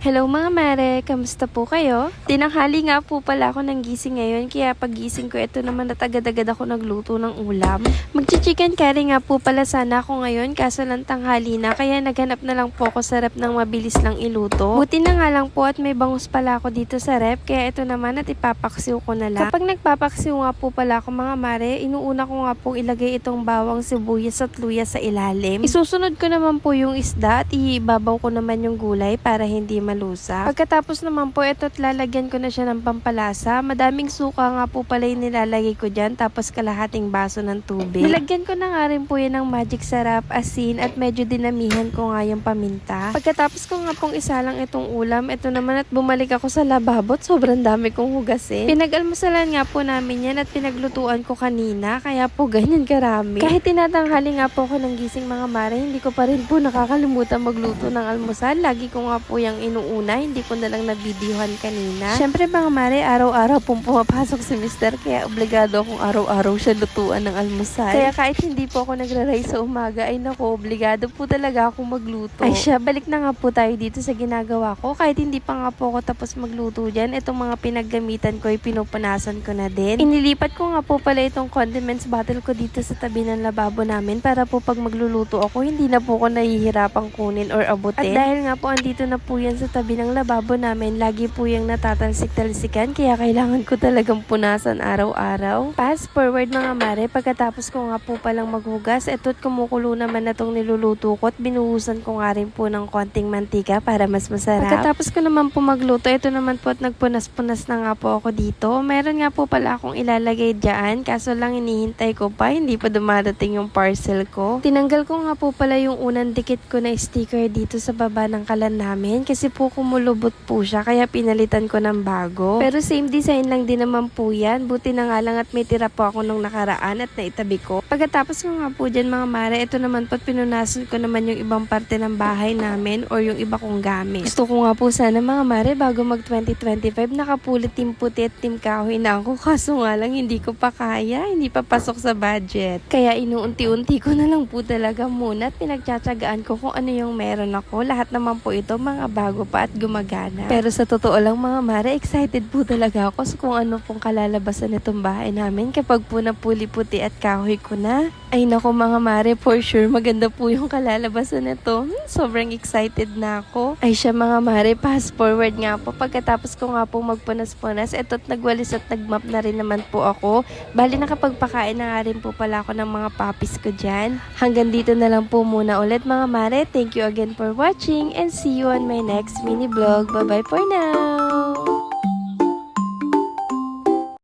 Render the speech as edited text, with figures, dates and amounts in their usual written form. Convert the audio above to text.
Hello mga mare, kamusta po kayo? Tinanghali nga po pala ako ng gising ngayon, kaya pag gising ko ito naman at agad-agad ako nagluto ng ulam. Magchi-chicken curry nga po pala sana ako ngayon, kaso lang tanghali na, kaya naghanap na lang po ako sa rep ng mabilis lang iluto. Buti na nga lang po at may bangus pala ako dito sa rep, kaya ito naman at ipapaksiw ko na lang. Kapag nagpapaksiw nga po pala ako mga mare, inuuna ko nga pong ilagay itong bawang, sibuyas at luya sa ilalim. Isusunod ko naman po yung isda at ibabaw ko naman yung gulay para hindi malusa. Pagkatapos naman po ito at lalagyan ko na siya ng pampalasa. Madaming suka nga po pala yung nilalagay ko dyan, tapos kalahating baso ng tubig. Nilagyan ko na nga rin po yan ng magic sarap, asin at medyo dinamihan ko nga yung paminta. Pagkatapos ko nga pong isalang itong ulam, ito naman at bumalik ako sa lababo at sobrang dami kong hugasin. Pinag-almusalan nga po namin yan at pinaglutuan ko kanina, kaya po ganyan karami. Kahit tinatanghali nga po ako ng gising mga mare, hindi ko pa rin po nakakalimutan magluto ng almusal. Lagi ko nga po yung inuuna, hindi ko na lang nabidyohan kanina. Syempre mga mare, araw-araw pong pumapasok si Mr. Kaya obligado akong araw-araw siya lutuan ng almusal. Kaya kahit hindi po ako nagra-rice sa umaga, ay nako, obligado po talaga akong magluto. Ay siya, balik na nga po tayo dito sa ginagawa ko. Kahit hindi pa nga po ako tapos magluto dyan, itong mga pinaggamitan ko ay pinupunasan ko na din. Inilipat ko nga po pala itong condiments bottle ko dito sa tabi ng lababo namin para po pag magluluto ako, hindi na po ako nahihirapang kunin or abutin. At dahil nga po andito na po yan sa tabi ng lababo namin, lagi po yung natatalsik-talsikan, kaya kailangan ko talagang punasan araw-araw. Fast forward mga mare, pagkatapos ko nga po palang maghugas, eto't kumukulo naman na tong niluluto ko at binuhusan ko nga rin po ng konting mantika para mas masarap. Pagkatapos ko naman po magluto, ito naman po at nagpunas-punas na nga po ako dito. Meron nga po pala akong ilalagay dyan, kaso lang inihintay ko pa, hindi pa dumarating yung parcel ko. Tinanggal ko nga po pala yung unang dikit ko na sticker dito sa baba ng kalan namin, kasi po kumulubot po siya, kaya pinalitan ko ng bago. Pero same design lang din naman po yan. Buti na nga lang at may tira po ako nung nakaraan at naitabi ko. Pagkatapos ko nga po dyan mga mare, ito naman po at pinunasan ko naman yung ibang parte ng bahay namin or yung iba kong gamit. Gusto ko nga po sana mga mare, bago mag 2025, nakapulit team puti at team kahoy na ako. Kaso nga lang hindi ko pa kaya, hindi pa pasok sa budget. Kaya inuunti-unti ko na lang po talaga muna at pinagtsatsagaan ko kung ano yung meron ako. Lahat naman po ito mga bago pa at gumagana. Pero sa totoo lang mga mare, excited po talaga ako sa kung ano pong kalalabasan nitong bahay namin kapag po napuli puti at kahoy ko na. Ay nako mga mare, for sure maganda po yung kalalabasan nito. Sobrang excited na ako. Ay siya mga mare, fast forward nga po. Pagkatapos ko nga po magpunas-punas, eto't nagwalis at nagmap na rin naman po ako. Bali nakapagpakain na nga rin po pala ako ng mga puppies ko dyan. Hanggang dito na lang po muna ulit mga mare. Thank you again for watching and see you on my next mini vlog. Bye bye for now!